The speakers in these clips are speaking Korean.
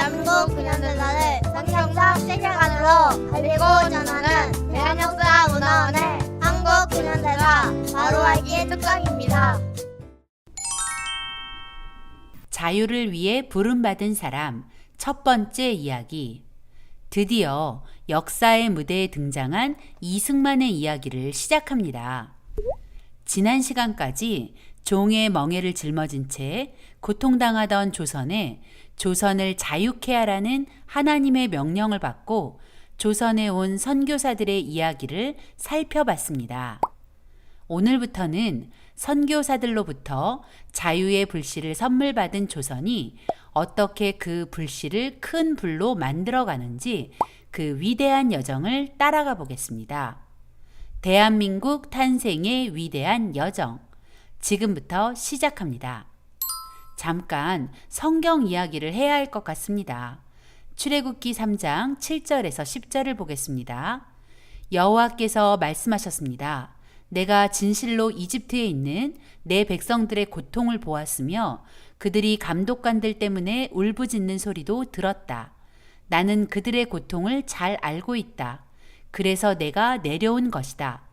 대한민국 근현대사를 성경적 세계관으로 알리고 전하는 대한역사문화원의 한국 근현대사 바로 알기 특강입니다. 자유를 위해 부름받은 사람 첫 번째 이야기. 드디어 역사의 무대에 등장한 이승만의 이야기를 시작합니다. 지난 시간까지 종의 멍에를 짊어진 채 고통당하던 조선에 조선을 자유케 하라는 하나님의 명령을 받고 조선에 온 선교사들의 이야기를 살펴봤습니다. 오늘부터는 선교사들로부터 자유의 불씨를 선물 받은 조선이 어떻게 그 불씨를 큰 불로 만들어가는지 그 위대한 여정을 따라가 보겠습니다. 대한민국 탄생의 위대한 여정. 지금부터 시작합니다. 잠깐 성경 이야기를 해야 할 것 같습니다. 출애굽기 3장 7절에서 10절을 보겠습니다. 여호와께서 말씀하셨습니다. 내가 진실로 이집트에 있는 내 백성들의 고통을 보았으며 그들이 감독관들 때문에 울부짖는 소리도 들었다. 나는 그들의 고통을 잘 알고 있다. 그래서 내가 내려온 것이다.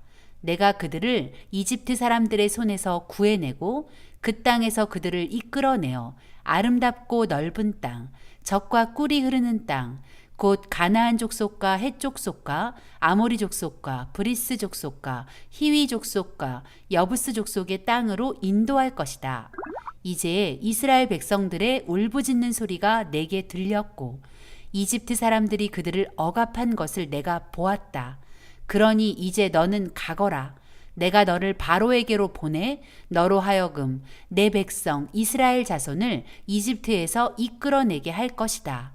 내가 그들을 이집트 사람들의 손에서 구해내고 그 땅에서 그들을 이끌어내어 아름답고 넓은 땅, 젖과 꿀이 흐르는 땅, 곧 가나안 족속과 헷 족속과 아모리 족속과 브리스 족속과 히위 족속과 여부스 족속의 땅으로 인도할 것이다. 이제 이스라엘 백성들의 울부짖는 소리가 내게 들렸고 이집트 사람들이 그들을 억압한 것을 내가 보았다. 그러니 이제 너는 가거라. 내가 너를 바로에게로 보내 너로 하여금 내 백성 이스라엘 자손을 이집트에서 이끌어내게 할 것이다.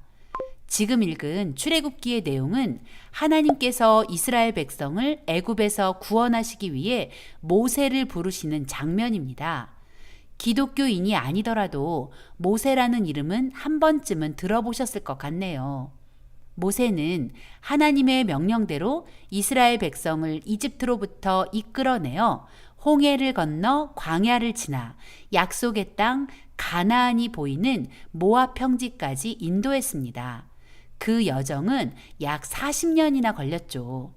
지금 읽은 출애굽기의 내용은 하나님께서 이스라엘 백성을 애굽에서 구원하시기 위해 모세를 부르시는 장면입니다. 기독교인이 아니더라도 모세라는 이름은 한 번쯤은 들어보셨을 것 같네요. 모세는 하나님의 명령대로 이스라엘 백성을 이집트로부터 이끌어내어 홍해를 건너 광야를 지나 약속의 땅 가나안이 보이는 모압 평지까지 인도했습니다. 그 여정은 약 40년이나 걸렸죠.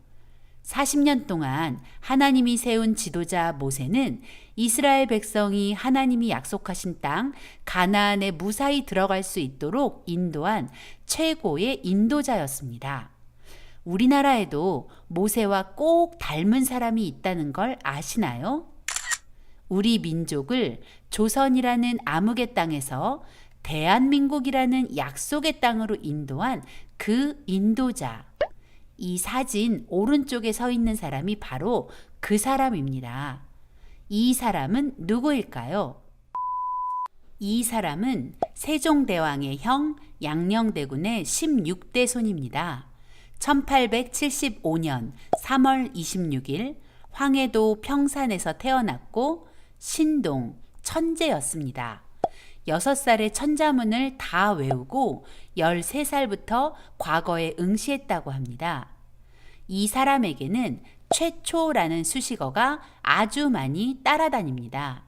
40년 동안 하나님이 세운 지도자 모세는 이스라엘 백성이 하나님이 약속하신 땅 가나안에 무사히 들어갈 수 있도록 인도한 최고의 인도자였습니다. 우리나라에도 모세와 꼭 닮은 사람이 있다는 걸 아시나요? 우리 민족을 조선이라는 암흑의 땅에서 대한민국이라는 약속의 땅으로 인도한 그 인도자. 이 사진 오른쪽에 서 있는 사람이 바로 그 사람입니다. 이 사람은 누구일까요? 이 사람은 세종대왕의 형 양녕대군의 16대 손입니다. 1875년 3월 26일 황해도 평산에서 태어났고 신동 천재였습니다. 6살에 천자문을 다 외우고 13살부터 과거에 응시했다고 합니다. 이 사람에게는 최초라는 수식어가 아주 많이 따라다닙니다.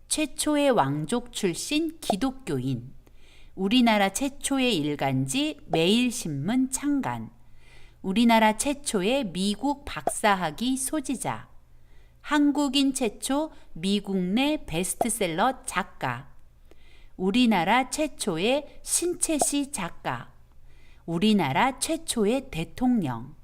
최초의 왕족 출신 기독교인, 우리나라 최초의 일간지 매일신문 창간, 우리나라 최초의 미국 박사학위 소지자, 한국인 최초 미국 내 베스트셀러 작가, 우리나라 최초의 신채시 작가, 우리나라 최초의 대통령.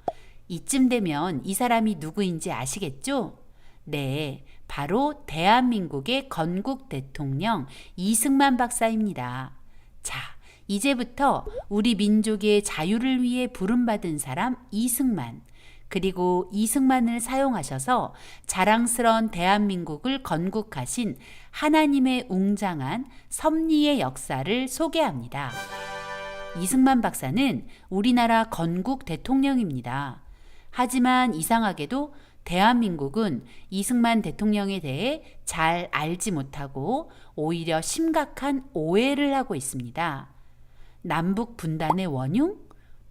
이쯤 되면 이 사람이 누구인지 아시겠죠? 네, 바로 대한민국의 건국 대통령 이승만 박사입니다. 자, 이제부터 우리 민족의 자유를 위해 부름받은 사람 이승만, 그리고 이승만을 사용하셔서 자랑스러운 대한민국을 건국하신 하나님의 웅장한 섭리의 역사를 소개합니다. 이승만 박사는 우리나라 건국 대통령입니다. 하지만 이상하게도 대한민국은 이승만 대통령에 대해 잘 알지 못하고 오히려 심각한 오해를 하고 있습니다. 남북 분단의 원흉,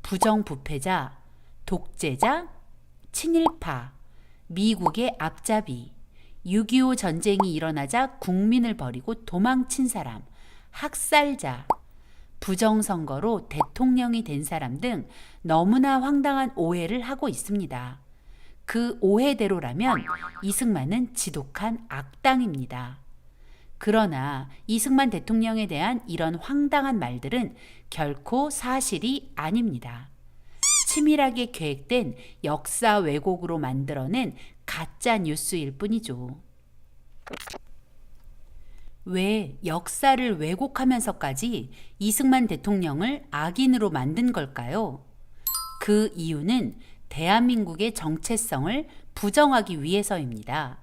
부정부패자, 독재자, 친일파, 미국의 앞잡이, 6.25 전쟁이 일어나자 국민을 버리고 도망친 사람, 학살자, 부정선거로 대통령이 된 사람 등 너무나 황당한 오해를 하고 있습니다. 그 오해대로라면 이승만은 지독한 악당입니다. 그러나 이승만 대통령에 대한 이런 황당한 말들은 결코 사실이 아닙니다. 치밀하게 계획된 역사 왜곡으로 만들어낸 가짜 뉴스일 뿐이죠. 왜 역사를 왜곡하면서까지 이승만 대통령을 악인으로 만든 걸까요? 그 이유는 대한민국의 정체성을 부정하기 위해서입니다.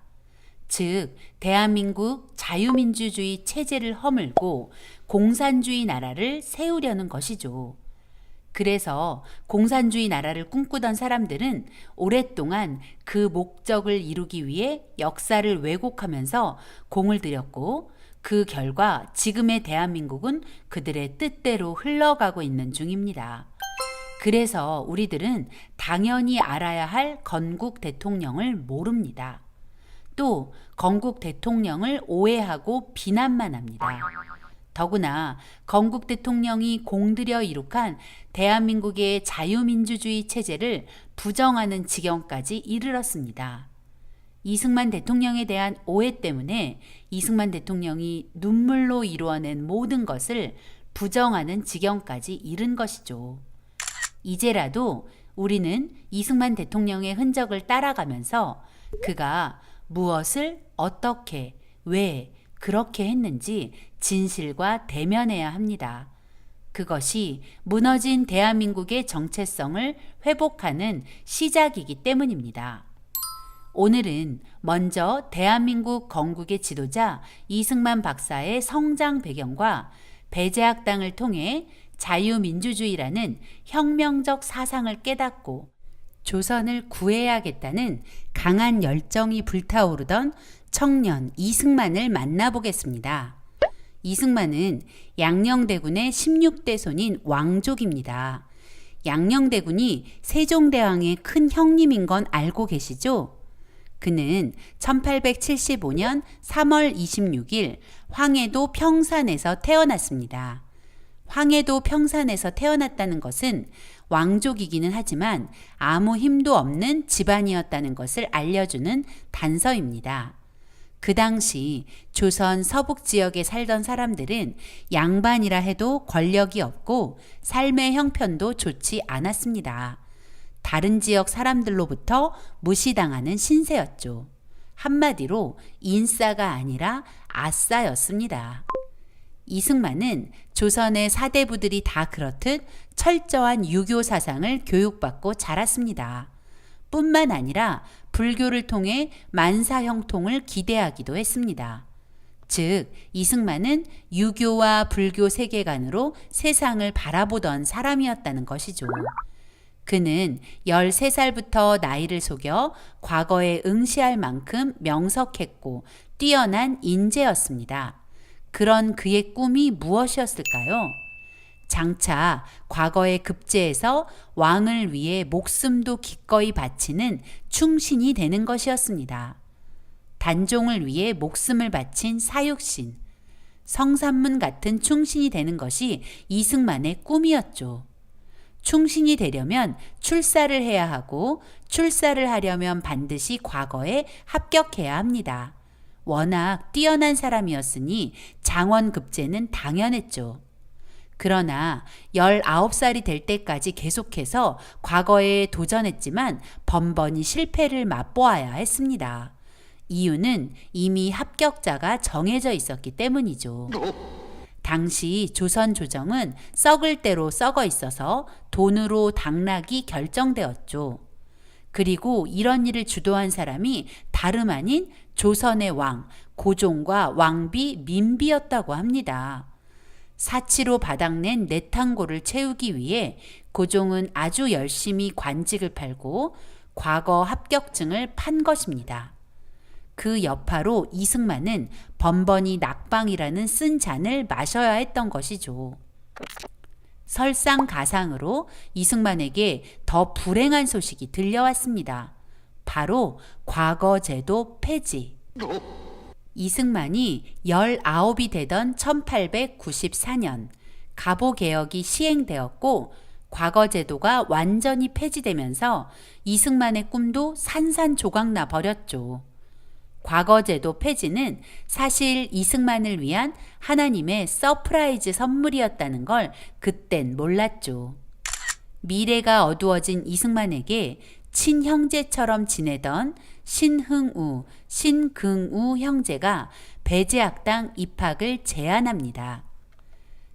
즉, 대한민국 자유민주주의 체제를 허물고 공산주의 나라를 세우려는 것이죠. 그래서 공산주의 나라를 꿈꾸던 사람들은 오랫동안 그 목적을 이루기 위해 역사를 왜곡하면서 공을 들였고, 그 결과 지금의 대한민국은 그들의 뜻대로 흘러가고 있는 중입니다. 그래서 우리들은 당연히 알아야 할 건국 대통령을 모릅니다. 또 건국 대통령을 오해하고 비난만 합니다. 더구나 건국 대통령이 공들여 이룩한 대한민국의 자유민주주의 체제를 부정하는 지경까지 이르렀습니다. 이승만 대통령에 대한 오해 때문에 이승만 대통령이 눈물로 이루어낸 모든 것을 부정하는 지경까지 이른 것이죠. 이제라도 우리는 이승만 대통령의 흔적을 따라가면서 그가 무엇을 어떻게, 왜 그렇게 했는지 진실과 대면해야 합니다. 그것이 무너진 대한민국의 정체성을 회복하는 시작이기 때문입니다. 오늘은 먼저 대한민국 건국의 지도자 이승만 박사의 성장 배경과 배제학당을 통해 자유민주주의라는 혁명적 사상을 깨닫고 조선을 구해야겠다는 강한 열정이 불타오르던 청년 이승만을 만나보겠습니다. 이승만은 양녕대군의 16대 손인 왕족입니다. 양녕대군이 세종대왕의 큰 형님인 건 알고 계시죠? 그는 1875년 3월 26일 황해도 평산에서 태어났습니다. 황해도 평산에서 태어났다는 것은 왕족이기는 하지만 아무 힘도 없는 집안이었다는 것을 알려주는 단서입니다. 그 당시 조선 서북 지역에 살던 사람들은 양반이라 해도 권력이 없고 삶의 형편도 좋지 않았습니다. 다른 지역 사람들로부터 무시당하는 신세였죠. 한마디로 인싸가 아니라 아싸였습니다. 이승만은 조선의 사대부들이 다 그렇듯 철저한 유교 사상을 교육받고 자랐습니다. 뿐만 아니라 불교를 통해 만사 형통을 기대하기도 했습니다. 즉, 이승만은 유교와 불교 세계관으로 세상을 바라보던 사람이었다는 것이죠. 그는 13살부터 나이를 속여 과거에 응시할 만큼 명석했고 뛰어난 인재였습니다. 그런 그의 꿈이 무엇이었을까요? 장차 과거의 급제에서 왕을 위해 목숨도 기꺼이 바치는 충신이 되는 것이었습니다. 단종을 위해 목숨을 바친 사육신, 성산문 같은 충신이 되는 것이 이승만의 꿈이었죠. 충신이 되려면 출사를 해야 하고 출사를 하려면 반드시 과거에 합격해야 합니다. 워낙 뛰어난 사람이었으니 장원급제는 당연했죠. 그러나 19살이 될 때까지 계속해서 과거에 도전했지만 번번이 실패를 맛보아야 했습니다. 이유는 이미 합격자가 정해져 있었기 때문이죠. 당시 조선 조정은 썩을 대로 썩어 있어서 돈으로 당락이 결정되었죠. 그리고 이런 일을 주도한 사람이 다름 아닌 조선의 왕, 고종과 왕비 민비였다고 합니다. 사치로 바닥낸 내탕고를 채우기 위해 고종은 아주 열심히 관직을 팔고 과거 합격증을 판 것입니다. 그 여파로 이승만은 번번이 낙방이라는 쓴 잔을 마셔야 했던 것이죠. 설상가상으로 이승만에게 더 불행한 소식이 들려왔습니다. 바로 과거제도 폐지. 이승만이 19이 되던 1894년 갑오 개혁이 시행되었고 과거 제도가 완전히 폐지되면서 이승만의 꿈도 산산조각나 버렸죠. 과거 제도 폐지는 사실 이승만을 위한 하나님의 서프라이즈 선물이었다는 걸 그땐 몰랐죠. 미래가 어두워진 이승만에게 친형제처럼 지내던 신흥우, 신긍우 형제가 배제학당 입학을 제안합니다.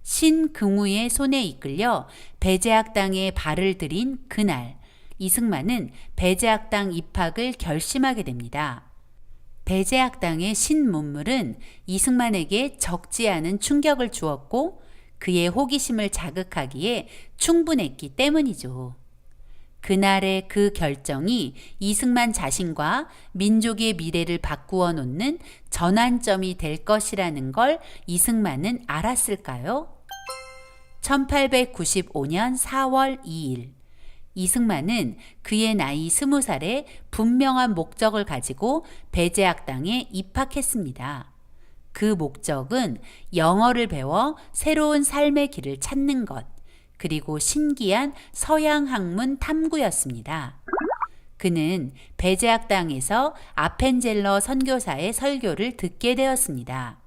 신긍우의 손에 이끌려 배제학당에 발을 들인 그날, 이승만은 배제학당 입학을 결심하게 됩니다. 배제학당의 신문물은 이승만에게 적지 않은 충격을 주었고 그의 호기심을 자극하기에 충분했기 때문이죠. 그날의 그 결정이 이승만 자신과 민족의 미래를 바꾸어 놓는 전환점이 될 것이라는 걸 이승만은 알았을까요? 1895년 4월 2일 이승만은 그의 나이 20살에 분명한 목적을 가지고 배제학당에 입학했습니다. 그 목적은 영어를 배워 새로운 삶의 길을 찾는 것, 그리고 신기한 서양 학문 탐구였습니다. 그는 배제학당에서 아펜젤러 선교사의 설교를 듣게 되었습니다.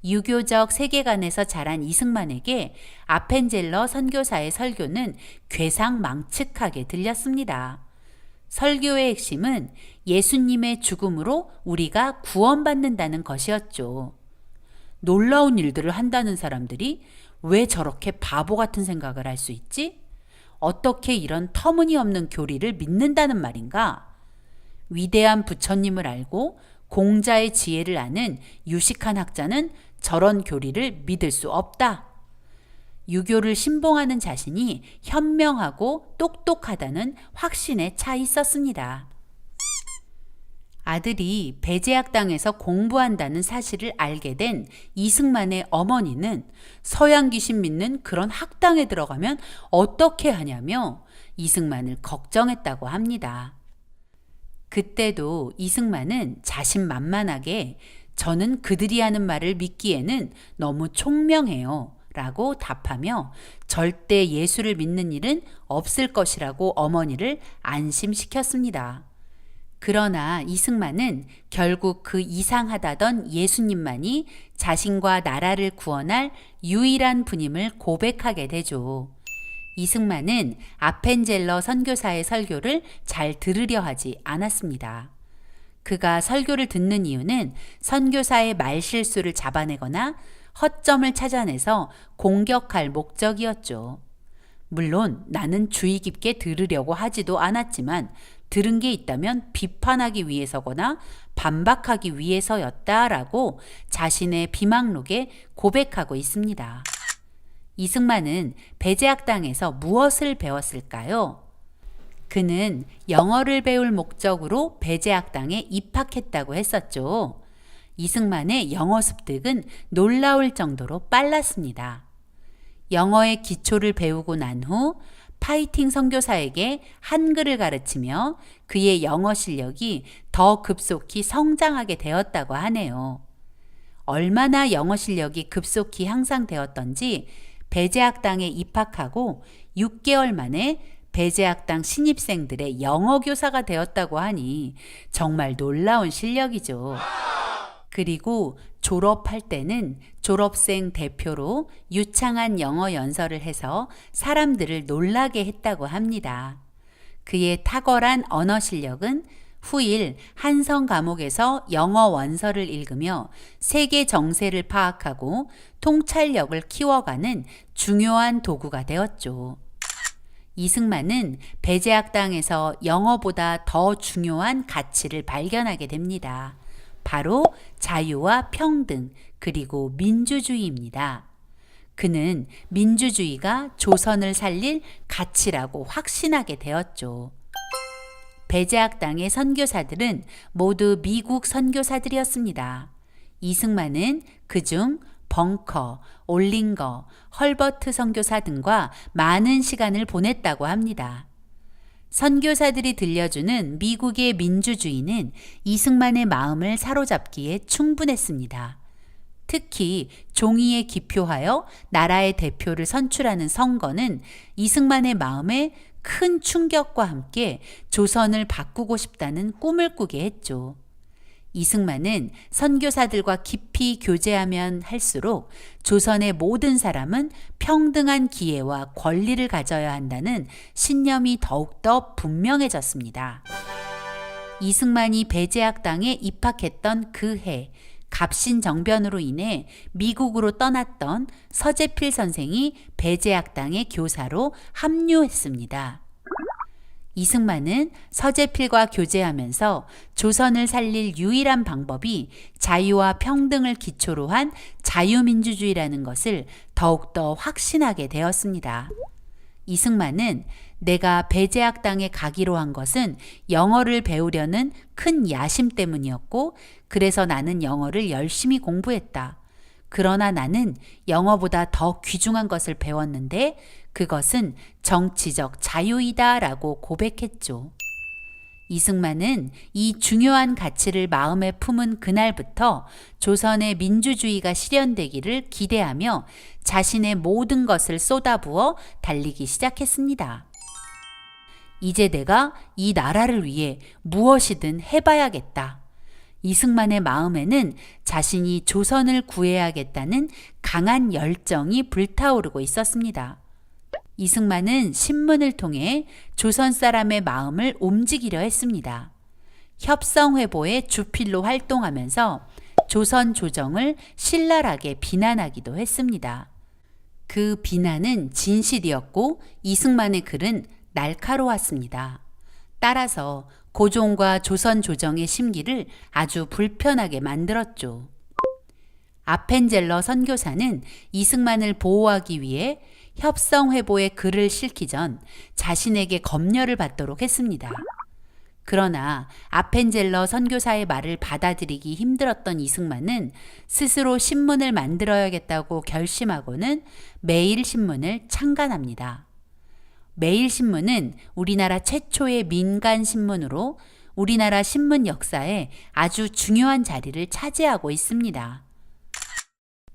유교적 세계관에서 자란 이승만에게 아펜젤러 선교사의 설교는 괴상망측하게 들렸습니다. 설교의 핵심은 예수님의 죽음으로 우리가 구원받는다는 것이었죠. 놀라운 일들을 한다는 사람들이 왜 저렇게 바보 같은 생각을 할 수 있지? 어떻게 이런 터무니없는 교리를 믿는다는 말인가? 위대한 부처님을 알고 공자의 지혜를 아는 유식한 학자는 저런 교리를 믿을 수 없다. 유교를 신봉하는 자신이 현명하고 똑똑하다는 확신에 차 있었습니다. 아들이 배제학당에서 공부한다는 사실을 알게 된 이승만의 어머니는 서양 귀신 믿는 그런 학당에 들어가면 어떻게 하냐며 이승만을 걱정했다고 합니다. 그때도 이승만은 자신만만하게 저는 그들이 하는 말을 믿기에는 너무 총명해요 라고 답하며 절대 예수를 믿는 일은 없을 것이라고 어머니를 안심시켰습니다. 그러나 이승만은 결국 그 이상하다던 예수님만이 자신과 나라를 구원할 유일한 분임을 고백하게 되죠. 이승만은 아펜젤러 선교사의 설교를 잘 들으려 하지 않았습니다. 그가 설교를 듣는 이유는 선교사의 말실수를 잡아내거나 허점을 찾아내서 공격할 목적이었죠. 물론 나는 주의 깊게 들으려고 하지도 않았지만 들은 게 있다면 비판하기 위해서거나 반박하기 위해서였다라고 자신의 비망록에 고백하고 있습니다. 이승만은 배제학당에서 무엇을 배웠을까요? 그는 영어를 배울 목적으로 배제학당에 입학했다고 했었죠. 이승만의 영어 습득은 놀라울 정도로 빨랐습니다. 영어의 기초를 배우고 난 후 파이팅 선교사에게 한글을 가르치며 그의 영어 실력이 더 급속히 성장하게 되었다고 하네요. 얼마나 영어 실력이 급속히 향상되었던지 배제학당에 입학하고 6개월 만에 배제학당 신입생들의 영어 교사가 되었다고 하니 정말 놀라운 실력이죠. 그리고 졸업할 때는 졸업생 대표로 유창한 영어 연설을 해서 사람들을 놀라게 했다고 합니다. 그의 탁월한 언어 실력은 후일 한성 감옥에서 영어 원서를 읽으며 세계 정세를 파악하고 통찰력을 키워가는 중요한 도구가 되었죠. 이승만은 배제학당에서 영어보다 더 중요한 가치를 발견하게 됩니다. 바로 자유와 평등 그리고 민주주의입니다. 그는 민주주의가 조선을 살릴 가치라고 확신하게 되었죠. 배제학당의 선교사들은 모두 미국 선교사들이었습니다. 이승만은 그중 벙커, 올링거, 헐버트 선교사 등과 많은 시간을 보냈다고 합니다. 선교사들이 들려주는 미국의 민주주의는 이승만의 마음을 사로잡기에 충분했습니다. 특히 종이에 기표하여 나라의 대표를 선출하는 선거는 이승만의 마음에 큰 충격과 함께 조선을 바꾸고 싶다는 꿈을 꾸게 했죠. 이승만은 선교사들과 깊이 교제하면 할수록 조선의 모든 사람은 평등한 기회와 권리를 가져야 한다는 신념이 더욱더 분명해졌습니다. 이승만이 배제학당에 입학했던 그 해, 갑신정변으로 인해 미국으로 떠났던 서재필 선생이 배제학당의 교사로 합류했습니다. 이승만은 서재필과 교제하면서 조선을 살릴 유일한 방법이 자유와 평등을 기초로 한 자유민주주의라는 것을 더욱더 확신하게 되었습니다. 이승만은 내가 배제학당에 가기로 한 것은 영어를 배우려는 큰 야심 때문이었고, 그래서 나는 영어를 열심히 공부했다. 그러나 나는 영어보다 더 귀중한 것을 배웠는데 그것은 정치적 자유이다 라고 고백했죠. 이승만은 이 중요한 가치를 마음에 품은 그날부터 조선의 민주주의가 실현되기를 기대하며 자신의 모든 것을 쏟아부어 달리기 시작했습니다. 이제 내가 이 나라를 위해 무엇이든 해봐야겠다. 이승만의 마음에는 자신이 조선을 구해야겠다는 강한 열정이 불타오르고 있었습니다. 이승만은 신문을 통해 조선 사람의 마음을 움직이려 했습니다. 협성회보의 주필로 활동하면서 조선 조정을 신랄하게 비난하기도 했습니다. 그 비난은 진실이었고 이승만의 글은 날카로웠습니다. 따라서 고종과 조선 조정의 심기를 아주 불편하게 만들었죠. 아펜젤러 선교사는 이승만을 보호하기 위해 협성회보에 글을 실기 전 자신에게 검열을 받도록 했습니다. 그러나 아펜젤러 선교사의 말을 받아들이기 힘들었던 이승만은 스스로 신문을 만들어야겠다고 결심하고는 매일신문을 창간합니다. 매일신문은 우리나라 최초의 민간신문으로 우리나라 신문 역사에 아주 중요한 자리를 차지하고 있습니다.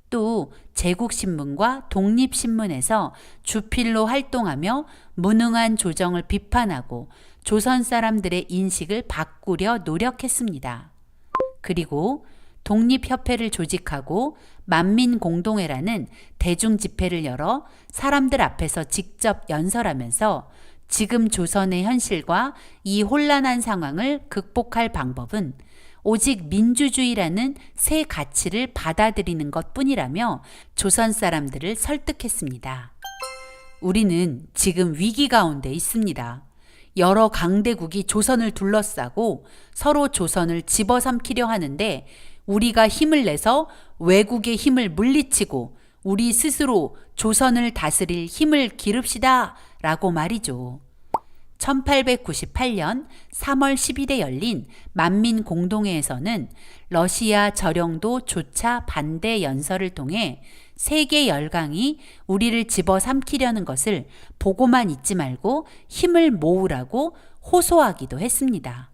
또 제국신문과 독립신문에서 주필로 활동하며 무능한 조정을 비판하고 조선 사람들의 인식을 바꾸려 노력했습니다. 그리고 독립협회를 조직하고 만민공동회라는 대중집회를 열어 사람들 앞에서 직접 연설하면서 지금 조선의 현실과 이 혼란한 상황을 극복할 방법은 오직 민주주의라는 새 가치를 받아들이는 것뿐이라며 조선 사람들을 설득했습니다. 우리는 지금 위기 가운데 있습니다. 여러 강대국이 조선을 둘러싸고 서로 조선을 집어삼키려 하는데 우리가 힘을 내서 외국의 힘을 물리치고 우리 스스로 조선을 다스릴 힘을 기릅시다 라고 말이죠. 1898년 3월 10일에 열린 만민공동회에서는 러시아 저령도 조차 반대 연설을 통해 세계 열강이 우리를 집어삼키려는 것을 보고만 있지 말고 힘을 모으라고 호소하기도 했습니다.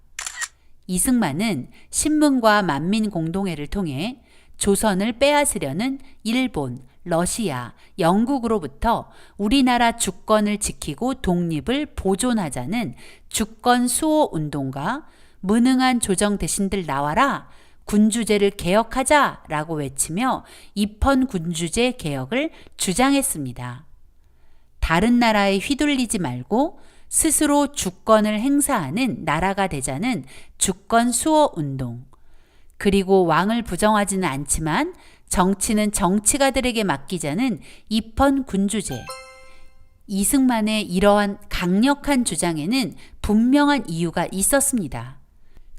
이승만은 신문과 만민공동회를 통해 조선을 빼앗으려는 일본, 러시아, 영국으로부터 우리나라 주권을 지키고 독립을 보존하자는 주권 수호 운동과 무능한 조정 대신들 나와라, 군주제를 개혁하자라고 외치며 입헌 군주제 개혁을 주장했습니다. 다른 나라에 휘둘리지 말고 스스로 주권을 행사하는 나라가 되자는 주권 수호 운동, 그리고 왕을 부정하지는 않지만 정치는 정치가들에게 맡기자는 입헌 군주제. 이승만의 이러한 강력한 주장에는 분명한 이유가 있었습니다.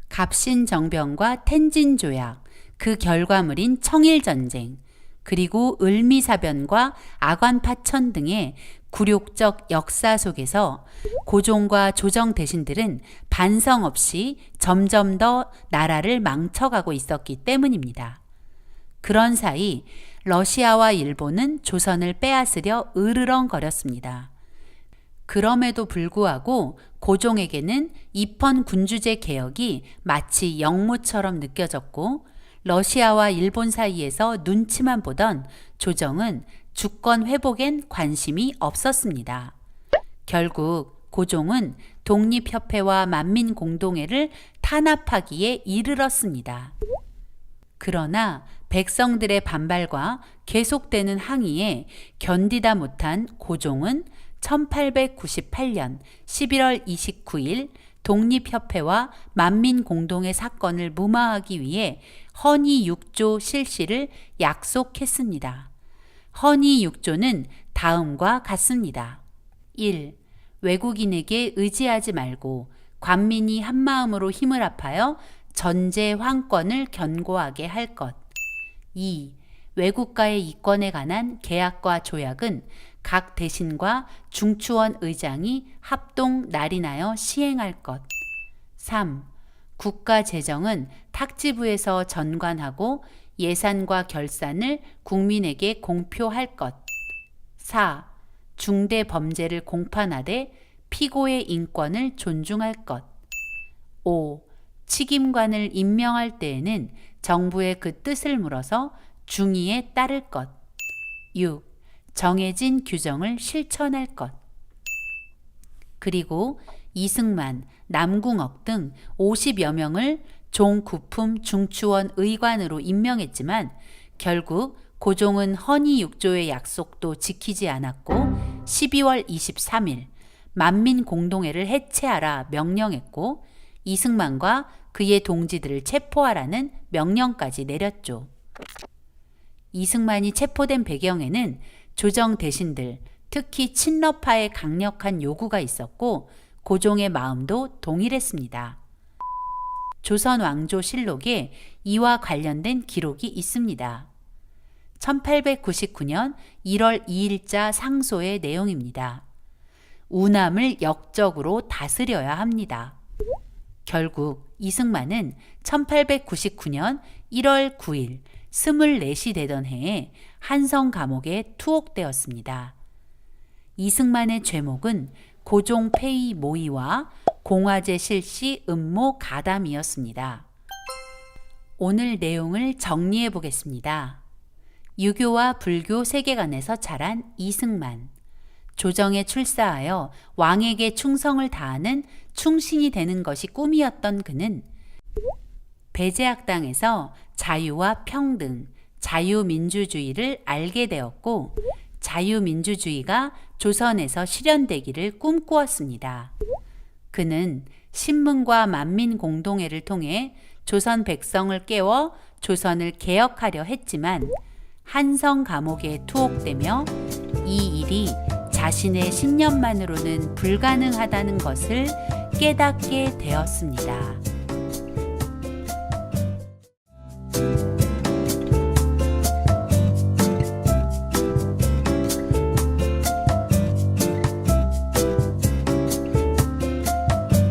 갑신정변과 텐진조약, 그 결과물인 청일전쟁, 그리고 을미사변과 아관파천 등의 굴욕적 역사 속에서 고종과 조정 대신들은 반성 없이 점점 더 나라를 망쳐가고 있었기 때문입니다. 그런 사이 러시아와 일본은 조선을 빼앗으려 으르렁거렸습니다. 그럼에도 불구하고 고종에게는 입헌 군주제 개혁이 마치 역모처럼 느껴졌고 러시아와 일본 사이에서 눈치만 보던 조정은 주권 회복엔 관심이 없었습니다. 결국 고종은 독립협회와 만민공동회를 탄압하기에 이르렀습니다. 그러나 백성들의 반발과 계속되는 항의에 견디다 못한 고종은 1898년 11월 29일 독립협회와 만민공동회 사건을 무마하기 위해 헌의 6조 실시를 약속했습니다. 헌의 6조는 다음과 같습니다. 1. 외국인에게 의지하지 말고 관민이 한마음으로 힘을 합하여 전제 황권을 견고하게 할 것. 2. 외국가의 이권에 관한 계약과 조약은 각 대신과 중추원 의장이 합동 날인하여 시행할 것. 3. 국가 재정은 탁지부에서 전관하고 예산과 결산을 국민에게 공표할 것. 4. 중대 범죄를 공판하되 피고의 인권을 존중할 것. 5. 책임관을 임명할 때에는 정부의 그 뜻을 물어서 중의에 따를 것. 6. 정해진 규정을 실천할 것. 그리고 이승만, 남궁옥 등 50여 명을 종구품 중추원 의관으로 임명했지만 결국 고종은 헌의 6조의 약속도 지키지 않았고 12월 23일 만민공동회를 해체하라 명령했고 이승만과 그의 동지들을 체포하라는 명령까지 내렸죠. 이승만이 체포된 배경에는 조정 대신들, 특히 친러파의 강력한 요구가 있었고 고종의 마음도 동일했습니다. 조선왕조실록에 이와 관련된 기록이 있습니다. 1899년 1월 2일자 상소의 내용입니다. 우남을 역적으로 다스려야 합니다. 결국 이승만은 1899년 1월 9일 24시 되던 해에 한성 감옥에 투옥되었습니다. 이승만의 죄목은 고종 폐위 모의와 공화제 실시 음모 가담이었습니다. 오늘 내용을 정리해 보겠습니다. 유교와 불교 세계관에서 자란 이승만. 조정에 출사하여 왕에게 충성을 다하는 충신이 되는 것이 꿈이었던 그는 배제학당에서 자유와 평등, 자유민주주의를 알게 되었고 자유민주주의가 조선에서 실현되기를 꿈꾸었습니다. 그는 신문과 만민공동회를 통해 조선 백성을 깨워 조선을 개혁하려 했지만 한성 감옥에 투옥되며 이 일이 자신의 신념만으로는 불가능하다는 것을 깨닫게 되었습니다.